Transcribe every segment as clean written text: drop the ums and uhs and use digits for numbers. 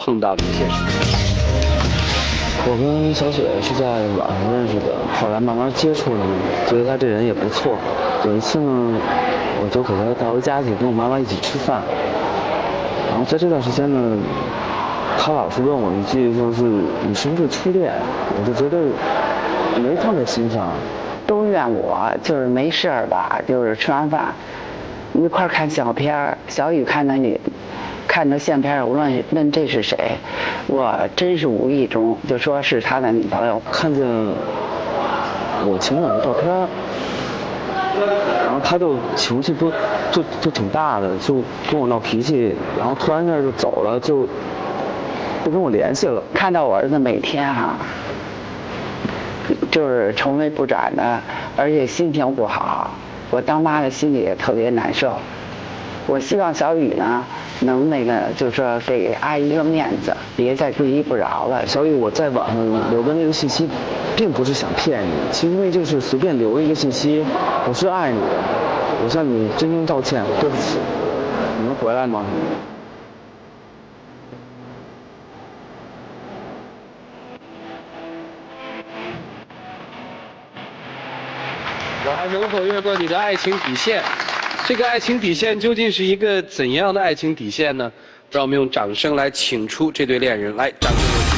碰到的一些事情。我跟小雪是在网上认识的，后来慢慢接触了，觉得她这人也不错。有一次呢，我就给她带回家去，跟我妈妈一起吃饭。然后在这段时间呢，她老是问我一句，就是你是不是初恋？我就觉得没放在心上。都怨我，就是没事儿吧，就是吃完饭一块儿看小片儿，小雨看着相片，我问这是谁，我真是无意中就说是他的女朋友。看见我前两个照片，然后他就情绪就挺大的，就跟我闹脾气，然后突然一下就走了，就不跟我联系了。看到我儿子每天就是愁眉不展的，而且心情不好，我当妈的心里也特别难受。我希望小雨呢能就是说给阿姨一个面子，别再不依不饶了。小雨，我在网上留的那个信息，并不是想骗你，其实那就是随便留一个信息，我是爱你的，我向你真心道歉，对不起，你能回来吗？我还能否越过你的爱情底线？这个爱情底线究竟是一个怎样的爱情底线呢？让我们用掌声来请出这对恋人，来，掌声有请。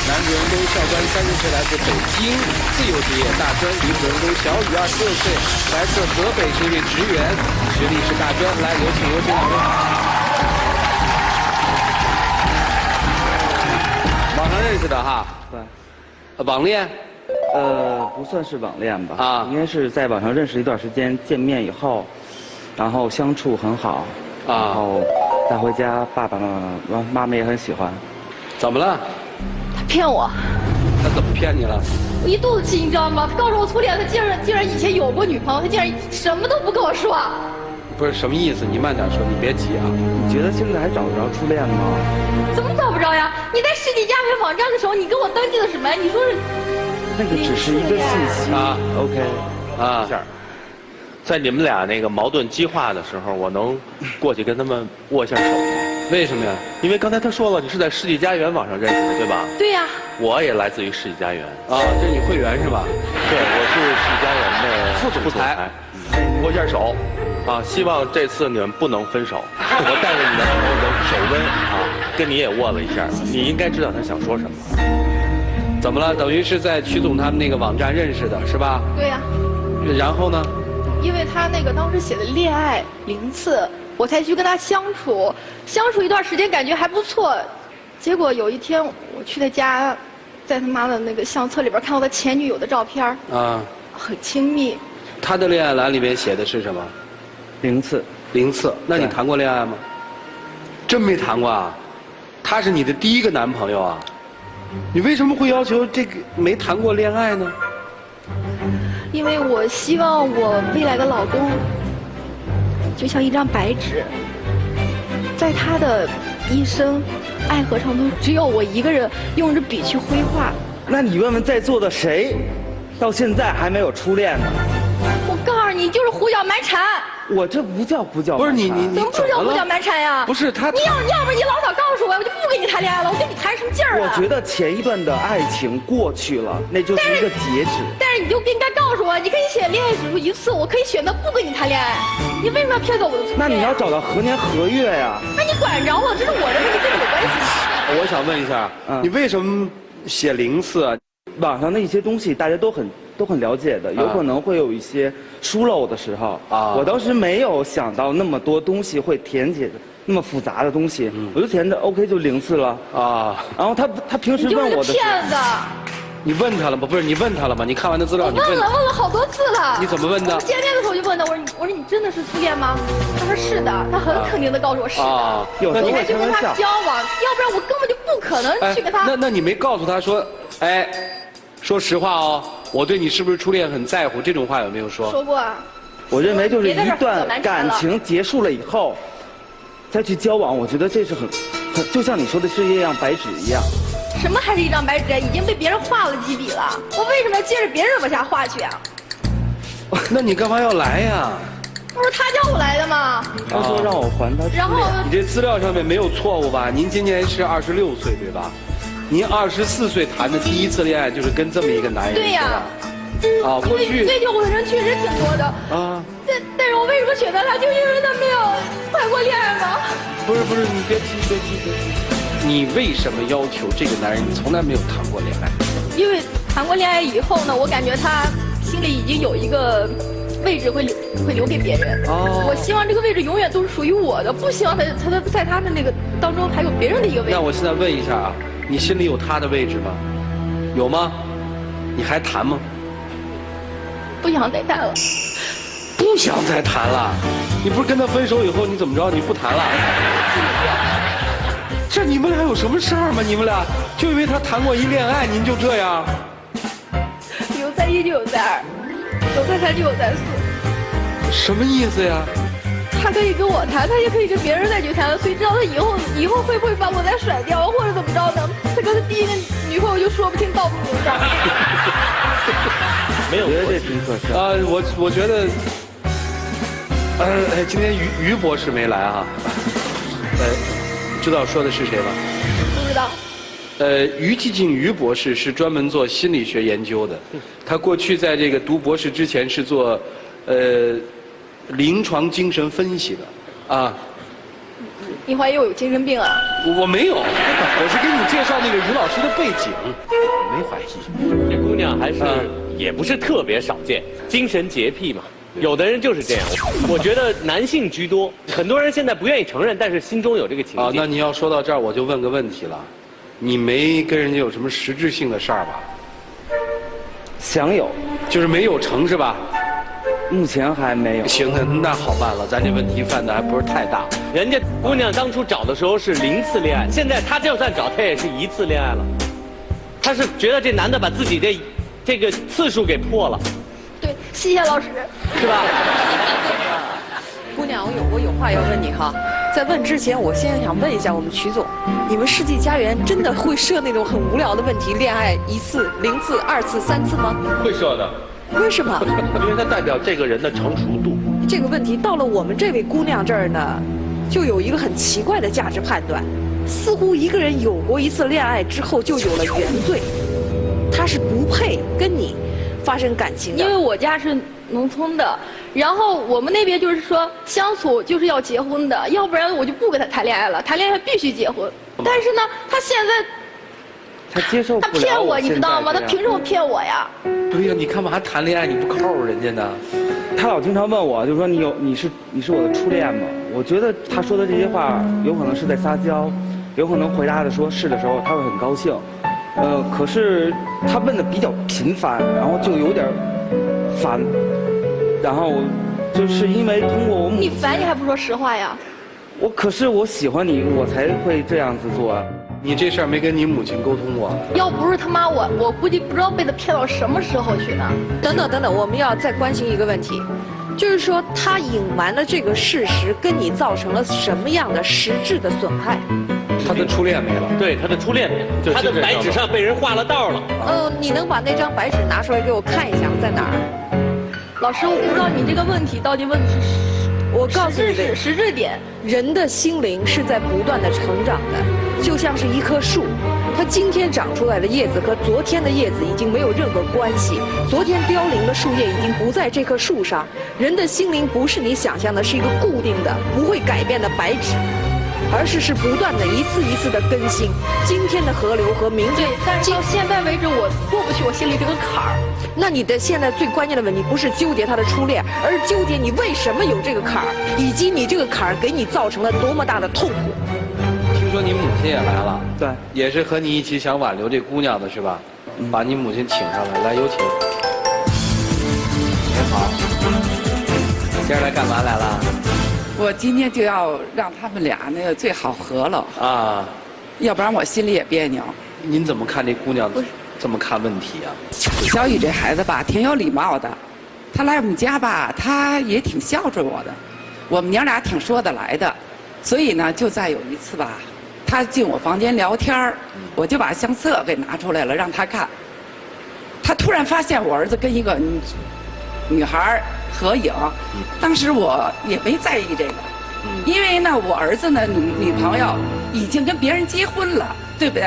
男主人公校官30岁，来自北京，自由职业大专；女主人公小雨26岁，来自河北，是一位职员，学历是大专。来，有请两位。网上认识的哈？对。网恋？不算是网恋吧，应该是在网上认识一段时间，见面以后，然后相处很好，然后带回家，爸爸妈妈也很喜欢。怎么了？他骗我。他怎么骗你了？我一肚子气，你知道吗？他告诉我初恋，他竟然以前有过女朋友，他竟然什么都不跟我说。不是什么意思？你慢点说，你别急啊。你觉得现在还找得着初恋吗？怎么找不着呀？你在世纪佳缘网站的时候，你跟我登记的什么呀？你说是？那个只是一个信息啊 ，OK，啊，在你们俩那个矛盾激化的时候，我能过去跟他们握一下手吗？为什么呀？因为刚才他说了，你是在世纪佳缘网上认识的，对吧？对呀。我也来自于世纪佳缘。啊，这是你会员是吧？对，我是世纪佳缘的副总裁。握一下手，啊，希望这次你们不能分手。我带着你的朋友的手温啊，跟你也握了一下，你应该知道他想说什么。怎么了？等于是在曲总他们那个网站认识的是吧？对呀。然后呢？因为他那个当时写的恋爱0次，我才去跟他相处一段时间，感觉还不错。结果有一天我去他家，在他妈的那个相册里边看到他前女友的照片啊，很亲密。他的恋爱栏里面写的是什么？0次。0次。那你谈过恋爱吗？真没谈过啊？他是你的第一个男朋友啊？你为什么会要求这个没谈过恋爱呢？因为我希望我未来的老公就像一张白纸，在他的一生爱河长中，只有我一个人用着笔去绘画。那你问问在座的谁，到现在还没有初恋呢？我告诉你，就是胡搅蛮缠。我这不叫胡搅蛮缠。不是你怎么不叫胡搅蛮缠呀？不是他，你要不然你老早告诉我，我就不跟你谈恋爱了。我跟你谈什么劲儿啊？我觉得前一段的爱情过去了，那就是一个截止。但是你就应该告诉我，你可以写恋爱指数1次，我可以选择不跟你谈恋爱。你为什么要骗走我的初恋？那你要找到何年何月呀？那你管着我？这是我的问题，跟你有关系吗？我想问一下，你为什么写0次啊？网上的一些东西大家都很了解的，有可能会有一些疏漏的时候啊。我当时没有想到那么多东西会填写那么复杂的东西，我就填着 OK 就0次了啊。然后他平时问我的，你就是个骗子。你问他了吗？不是你问他了吗？你看完的资料你问了好多次了。你怎么问的？我们见面的时候就问他，我说你真的是初恋吗？他说是的，他很肯定的告诉我是的。你还去跟他交往，要不然我根本就不可能去跟他。那你没告诉他说，哎，说实话哦，我对你是不是初恋很在乎，这种话有没有说？说过啊。我认为就是一段感情结束了以后，再去交往，我觉得这是很就像你说的是一张白纸一样。什么还是一张白纸啊？已经被别人画了几笔了，我为什么要接着别人往下画去啊？那你干嘛要来呀？不是他叫我来的吗？他说让我还他。然后你这资料上面没有错误吧？您今年是26岁对吧？您24岁谈的第一次恋爱就是跟这么一个男人。对呀。啊，过去追求我的人确实挺多的。啊。但是我为什么选择他？就因为他没有谈过恋爱吗？不是，你别急。你为什么要求这个男人从来没有谈过恋爱？因为谈过恋爱以后呢，我感觉他心里已经有一个位置会留给别人。哦。我希望这个位置永远都是属于我的，不希望他在他的那个当中还有别人的一个位置。那我现在问一下啊，你心里有他的位置吗？有吗？你还谈吗？不想再谈了。不想再谈了？你不是跟他分手以后你怎么着？你不谈了？这你们俩有什么事儿吗？你们俩就因为他谈过一恋爱，您就这样？有在一就有在二，有在三就有在四。什么意思呀？他可以跟我谈，他也可以跟别人再去谈，谁知道他以后会不会把我再甩掉，或者怎么着呢？他跟他第一个女朋友就说不清道不明的。没有，我觉得这挺可笑。我觉得，今天于博士没来啊。知道说的是谁吗？不知道。于继静于博士是专门做心理学研究的，他过去在这个读博士之前是做临床精神分析的，啊。你怀疑我有精神病啊？我没有，我是给你介绍那个于老师的背景，没怀疑。这姑娘还是也不是特别少见，精神洁癖嘛。有的人就是这样，我觉得男性居多，很多人现在不愿意承认，但是心中有这个情节。啊，那你要说到这儿，我就问个问题了，你没跟人家有什么实质性的事儿吧？想有，就是没有成是吧？目前还没有。行，那好办了，咱这问题犯的还不是太大。人家姑娘当初找的时候是0次恋爱，现在她就算找，她也是1次恋爱了。她是觉得这男的把自己这个次数给破了。对，谢谢老师。是吧？姑娘，我有话要问你哈。在问之前，我先想问一下我们曲总，你们世纪佳缘真的会设那种很无聊的问题，恋爱1次、0次、2次、3次吗？会设的。为什么？因为它代表这个人的成熟度。这个问题到了我们这位姑娘这儿呢，就有一个很奇怪的价值判断，似乎一个人有过1次恋爱之后就有了原罪，他是不配跟你发生感情的。因为我家是农村的，然后我们那边就是说相处就是要结婚的，要不然我就不跟他谈恋爱了，谈恋爱必须结婚。但是呢，他现在他接受不了。他骗我，你知道吗？他凭什么骗我呀？对呀，你干嘛谈恋爱你不靠人家呢？他老经常问我，就说你是我的初恋吗？我觉得他说的这些话有可能是在撒娇，有可能回答的说是的时候他会很高兴，可是他问的比较频繁，然后就有点烦，然后就是因为通过我母亲，你烦你还不说实话呀？可是我喜欢你，我才会这样子做啊。你这事儿没跟你母亲沟通过？要不是他妈我估计不知道被他骗到什么时候去呢。等等，我们要再关心一个问题，就是说他隐瞒了这个事实，跟你造成了什么样的实质的损害？他的初恋没了。对，他的初恋，他的白纸上被人画了道了。你能把那张白纸拿出来给我看一下吗？在哪儿？老师，我不知道你这个问题到底问的是我告诉你的实质点。人的心灵是在不断的成长的，就像是一棵树，它今天长出来的叶子和昨天的叶子已经没有任何关系，昨天凋零的树叶已经不在这棵树上。人的心灵不是你想象的是一个固定的不会改变的白纸，而是不断的一次一次的更新。今天的河流和明天，但是到现在为止我过不去我心里这个坎儿。那你的现在最关键的问题不是纠结他的初恋，而是纠结你为什么有这个坎儿，以及你这个坎儿给你造成了多么大的痛苦。听说你母亲也来了？对，也是和你一起想挽留这姑娘的是吧？把你母亲请上来，来有请。你好，今儿来干嘛来了？我今天就要让他们俩那个最好和了啊，要不然我心里也别扭。您怎么看这姑娘这么看问题啊？小雨这孩子吧，挺有礼貌的，他来我们家吧，他也挺孝顺我的，我们娘俩挺说得来的，所以呢，就在有一次吧，他进我房间聊天我就把相册给拿出来了让他看，他突然发现我儿子跟一个女孩合影。当时我也没在意这个，因为呢，我儿子呢女朋友已经跟别人结婚了，对不对？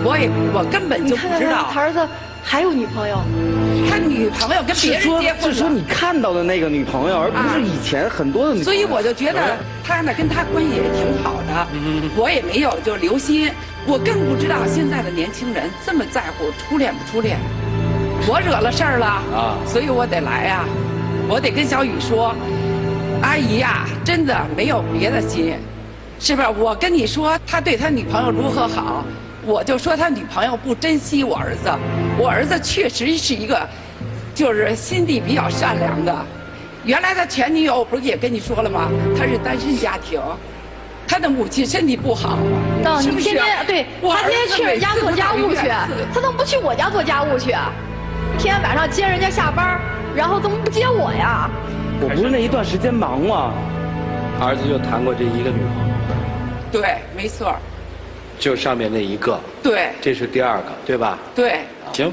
我根本就不知道。他儿子还有女朋友。他女朋友跟别人结婚了。是说你看到的那个女朋友，而不是以前很多的女朋友。所以我就觉得他呢跟他关系也挺好的，我也没有就留心，我更不知道现在的年轻人这么在乎初恋不初恋。我惹了事儿了啊，所以我得来呀，我得跟小雨说，阿姨呀，真的没有别的心，是不是？我跟你说，他对他女朋友如何好，我就说他女朋友不珍惜我儿子。我儿子确实是一个，就是心地比较善良的。原来他前女友不是也跟你说了吗？他是单身家庭，他的母亲身体不好，是不是？你天天对，他天天去人家做家务去，他怎么不去我家做家务去？天天晚上接人家下班，然后怎么不接我呀？我不是那一段时间忙吗？儿子就谈过这一个女朋友，对，没错。就上面那一个，对，这是第二个，对吧？对。行，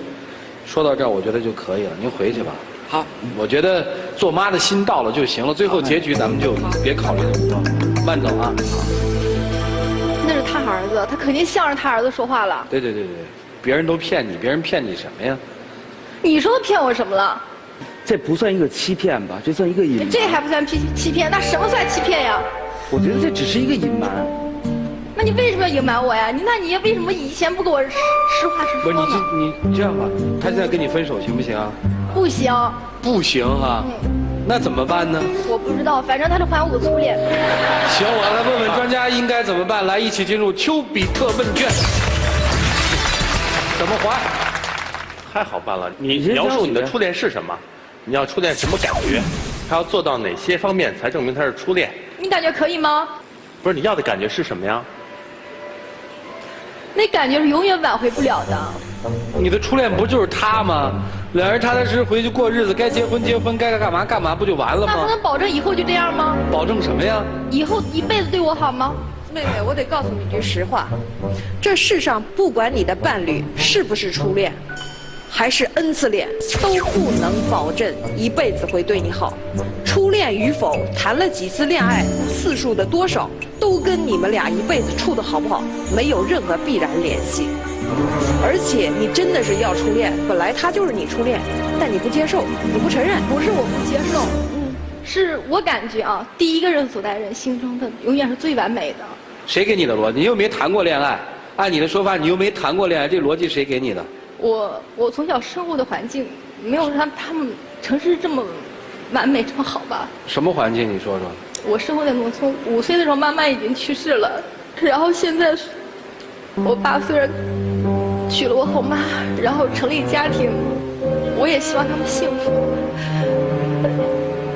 说到这儿我觉得就可以了，您回去吧。好，我觉得做妈的心到了就行了，最后结局咱们就别考虑那么多，慢走啊。那是他儿子，他肯定向着他儿子说话了。对，别人都骗你，别人骗你什么呀？你说他骗我什么了？这不算一个欺骗吧？这算一个隐瞒。这还不算欺骗？那什么算欺骗呀？我觉得这只是一个隐瞒。那你为什么要隐瞒我呀？那你为什么以前不跟我实话实说不是呢？你这样吧，他现在跟你分手行不行啊？不行。不行啊，那怎么办呢？我不知道，反正他是还我初恋。行，我来问问专家应该怎么办。来，一起进入丘比特问卷。怎么还？太好办了，你描述你的初恋是什么？你要初恋什么感觉？他要做到哪些方面才证明他是初恋？你感觉可以吗？不是，你要的感觉是什么呀？那感觉是永远挽回不了的。你的初恋不就是他吗？两人踏踏实实回去过日子，该结婚结婚，该干嘛干嘛，不就完了吗？那他能保证以后就这样吗？保证什么呀？以后一辈子对我好吗？妹妹，我得告诉你句实话，这世上不管你的伴侣是不是初恋，还是 N 次恋，都不能保证一辈子会对你好。初恋与否，谈了几次恋爱，次数的多少，都跟你们俩一辈子处的好不好没有任何必然联系。而且你真的是要初恋，本来他就是你初恋，但你不接受，你不承认。不是我不接受，是我感觉啊，第一个人所在人心中的永远是最完美的。谁给你的逻辑？你又没谈过恋爱，按你的说法，你又没谈过恋爱，这逻辑谁给你的？我从小生活的环境没有他们城市这么完美这么好吧？什么环境？你说说。我生活在农村，5岁的时候妈妈已经去世了，然后现在我爸虽然娶了我后妈，然后成立家庭，我也希望他们幸福，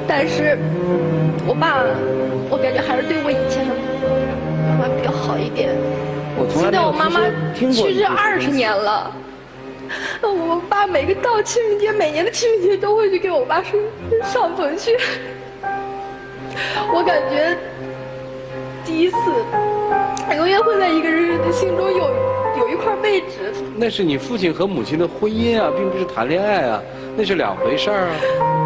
但是我爸，我感觉还是对我以前的妈妈比较好一点。现在我妈妈去世20年了，我爸每个到情人节，每年的情人节都会去给我爸上坟去。我感觉第一次，永远会在一个人的心中有一块位置。那是你父亲和母亲的婚姻啊，并不是谈恋爱啊，那是两回事儿啊。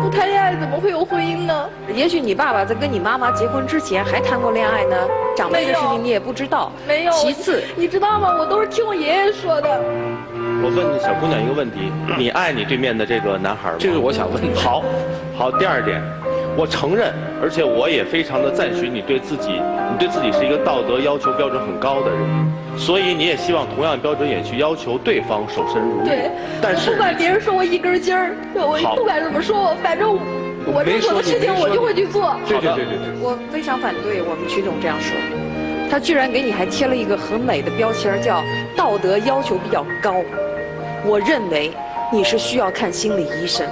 不谈恋爱怎么会有婚姻呢？也许你爸爸在跟你妈妈结婚之前还谈过恋爱呢，长辈的事情你也不知道。没有。其次，你知道吗？我都是听我爷爷说的。我问你小姑娘一个问题：你爱你对面的这个男孩吗？这是我想问的。好，第二点，我承认，而且我也非常的赞许你对自己是一个道德要求标准很高的人，所以你也希望同样标准也去要求对方守身如玉。对，但是不管别人说我一根筋儿，我不管怎么说我，反正我认可的事情我就会去做。对。我非常反对我们曲总这样说，他居然给你还贴了一个很美的标签，叫道德要求比较高。我认为你是需要看心理医生。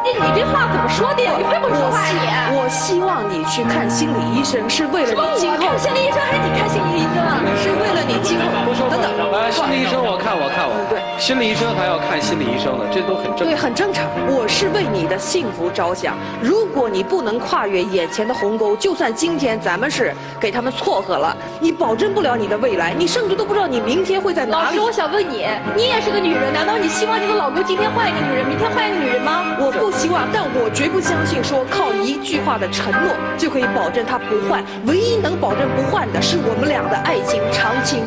你这话怎么说的呀？你会不会说话呀？我希望你去看心理医生，是为了你今后。看心理医生还是你看心理医生啊？是为了你今后。不说等等，来，心理医生我看。看我。对，心理医生还要看心理医生的，这都很正常。对，很正常。我是为你的幸福着想。如果你不能跨越眼前的鸿沟，就算今天咱们是给他们撮合了，你保证不了你的未来，你甚至都不知道你明天会在哪里。老师，我想问你，你也是个女人，难道你希望你的老公今天换一个女人，明天换一个女人吗？我不希望，但我绝不相信说靠一句话的承诺就可以保证他不换。唯一能保证不换的是我们俩的爱情长青。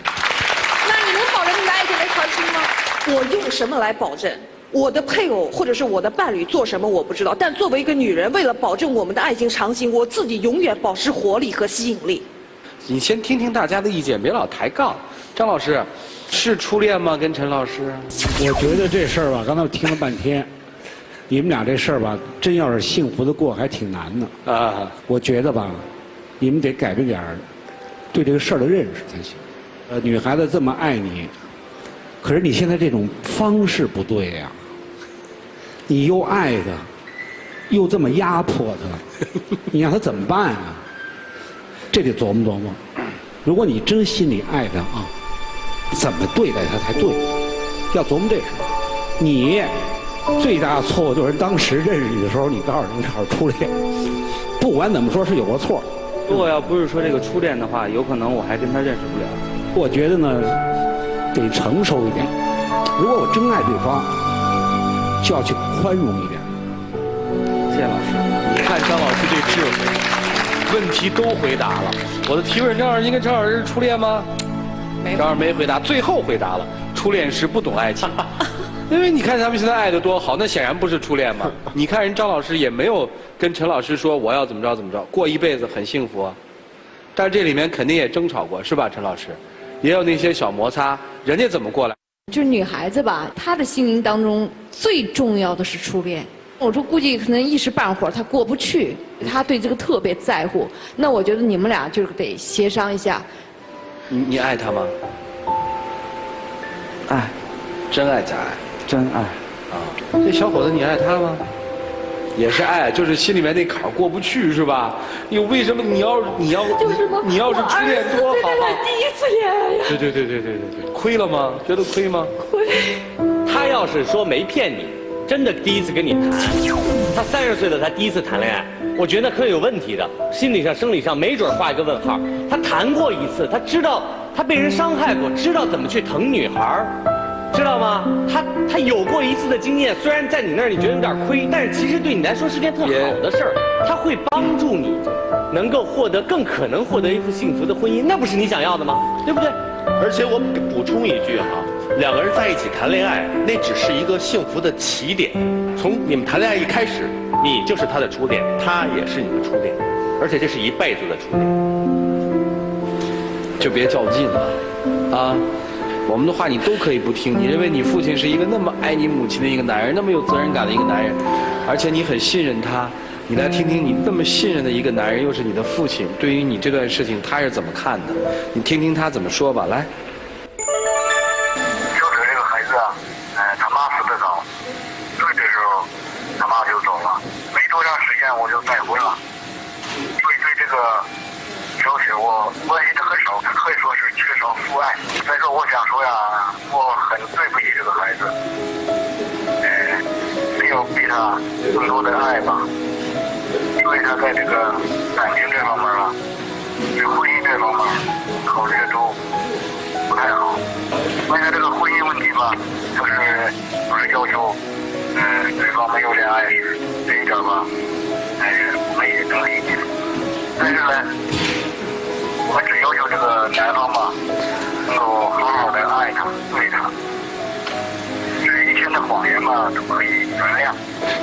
那你能保证你的爱情能长青吗？我用什么来保证？我的配偶或者是我的伴侣做什么我不知道，但作为一个女人，为了保证我们的爱情长青，我自己永远保持活力和吸引力。你先听听大家的意见，别老抬杠。张老师，是初恋吗？跟陈老师？我觉得这事儿吧，刚才我听了半天，你们俩这事儿吧，真要是幸福的过，还挺难的啊。我觉得吧，你们得改变点儿对这个事儿的认识才行。女孩子这么爱你，可是你现在这种方式不对呀、你又爱她，又这么压迫她，你让她怎么办啊？这得琢磨琢磨。如果你真心里爱她啊，怎么对待她才对？要琢磨这事。你最大的错误就是当时认识你的时候，你告诉人家是初恋，不管怎么说是有过错。如果要不是说这个初恋的话，有可能我还跟他认识不了。我觉得呢，得成熟一点。如果我真爱对方，就要去宽容一点。谢谢老师。你看张老师这智慧，问题都回答了。我的提问，张老师，您跟陈老师是初恋吗？张老师没回答，最后回答了，初恋时不懂爱情。因为你看他们现在爱得多好，那显然不是初恋嘛。你看人张老师也没有跟陈老师说我要怎么着怎么着，过一辈子很幸福啊。但是这里面肯定也争吵过，是吧，陈老师？也有那些小摩擦，人家怎么过来？就是女孩子吧，她的心灵当中最重要的是初恋。我说估计可能一时半会儿她过不去，她对这个特别在乎。那我觉得你们俩就是得协商一下。你爱他吗？爱，真爱假爱？真爱。啊，这小伙子你爱他吗？也是爱，就是心里面那坎儿过不去是吧？你为什么你要就是吗？你要是初恋多好啊！第一次恋爱呀。对，亏了吗？觉得亏吗？亏。他要是说没骗你，真的第一次跟你谈，他30岁了，他第一次谈恋爱，我觉得可是有问题的，心理上、生理上没准画一个问号。他谈过一次，他知道他被人伤害过，知道怎么去疼女孩知道吗？他有过一次的经验，虽然在你那儿你觉得有点亏，但是其实对你来说是件特好的事儿，他会帮助你，能够更可能获得一副幸福的婚姻，那不是你想要的吗？对不对？而且我补充一句哈，两个人在一起谈恋爱，那只是一个幸福的起点。从你们谈恋爱一开始，你就是他的初恋，他也是你的初恋，而且这是一辈子的初恋。就别较劲了，啊！我们的话你都可以不听。你认为你父亲是一个那么爱你母亲的一个男人，那么有责任感的一个男人，而且你很信任他。你来听听你那么信任的一个男人，又是你的父亲，对于你这段事情他是怎么看的？你听听他怎么说吧，来。小哲这个孩子啊，他妈死得早，岁的时候他妈就走了，没多长时间我就再婚了，所以对这个小雪我关心的很少，可以说是缺少父爱。再说我想说呀，我很对不起这个孩子，没有给他更多的爱吧。因为他在这个感情这方面啊，对婚姻这方面考虑的都不太好。关于这个婚姻问题吧，就是要求，对方没有恋爱史这一点吧，我们也能理解。但是呢，我们只要求这个男方吧，能够好好的爱他、对他。以前的谎言嘛，都可以原谅。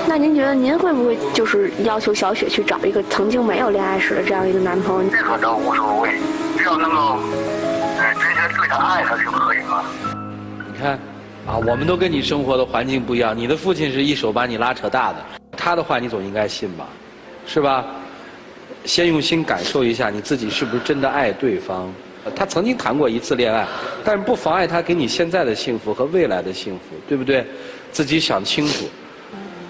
那您觉得您会不会就是要求小雪去找一个曾经没有恋爱史的这样一个男朋友？这个倒无所谓，只要能够，真心对他爱他就可以了。你看，啊，我们都跟你生活的环境不一样，你的父亲是一手把你拉扯大的，他的话你总应该信吧，是吧？先用心感受一下你自己是不是真的爱对方。他曾经谈过一次恋爱，但是不妨碍他给你现在的幸福和未来的幸福，对不对？自己想清楚，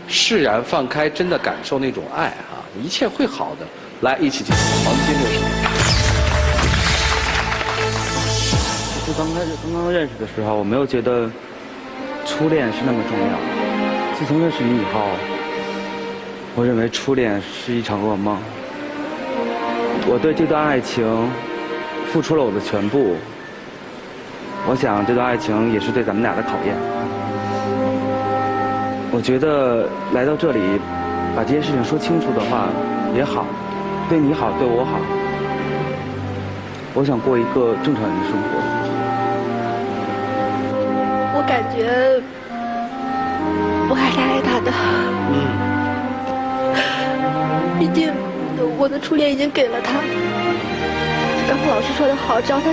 释然放开，真的感受那种爱啊，一切会好的。来，一起进入黄金60秒。刚刚认识的时候，我没有觉得初恋是那么重要。自从认识你以后，我认为初恋是一场噩梦。我对这段爱情付出了我的全部，我想这段爱情也是对咱们俩的考验。我觉得来到这里，把这些事情说清楚的话也好，对你好，对我好。我想过一个正常人的生活。我感觉我还是爱他的。毕竟我的初恋已经给了他。刚刚老师说的好，只要他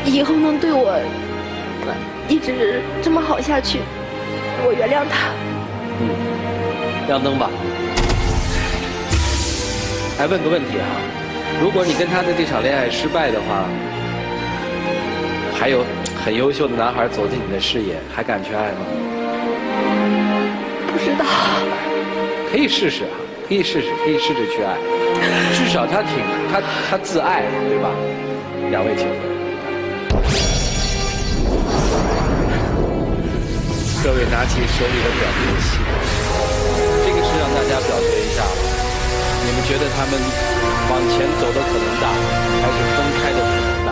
以后能对我一直这么好下去，我原谅他。亮灯吧。还问个问题啊，如果你跟他的这场恋爱失败的话，还有很优秀的男孩走进你的视野，还敢去爱吗？不知道。可以试试啊，可以试试去爱，至少他自爱，对吧？两位请分。各位拿起手里的表决器，这个是让大家表决一下，你们觉得他们往前走的可能大，还是分开的可能大？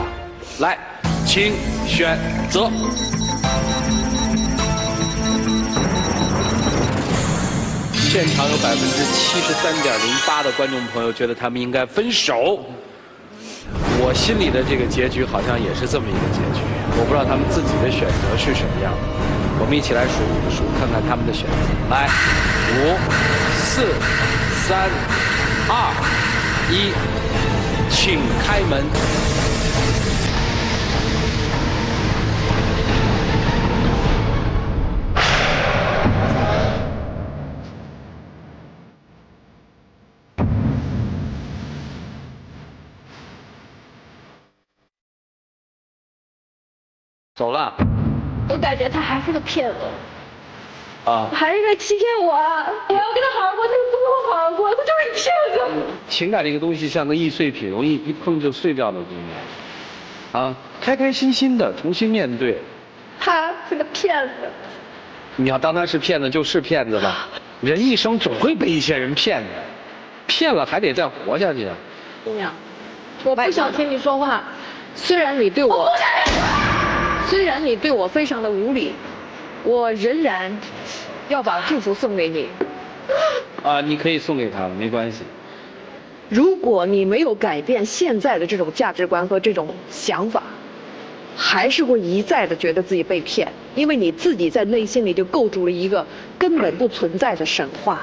来，请选择。现场有73.08%的观众朋友觉得他们应该分手。我心里的这个结局好像也是这么一个结局，我不知道他们自己的选择是什么样的。我们一起来数，看看他们的选择。来，5、4、3、2、1，请开门。走了。我感觉他还是个骗子。啊，还是在欺骗我。我要跟他好好过，他就不跟我好好过，他就是个骗子。情感这个东西像个易碎品，容易一碰就碎掉的东西。啊，开开心心的重新面对。他是个骗子。你要当他是骗子就是骗子了。人一生总会被一些人骗的，骗了还得再活下去。姑娘，我不想听你说话。虽然你对我非常的无理，我仍然要把祝福送给你。啊，你可以送给他了，没关系。如果你没有改变现在的这种价值观和这种想法，还是会一再的觉得自己被骗，因为你自己在内心里就构筑了一个根本不存在的神话。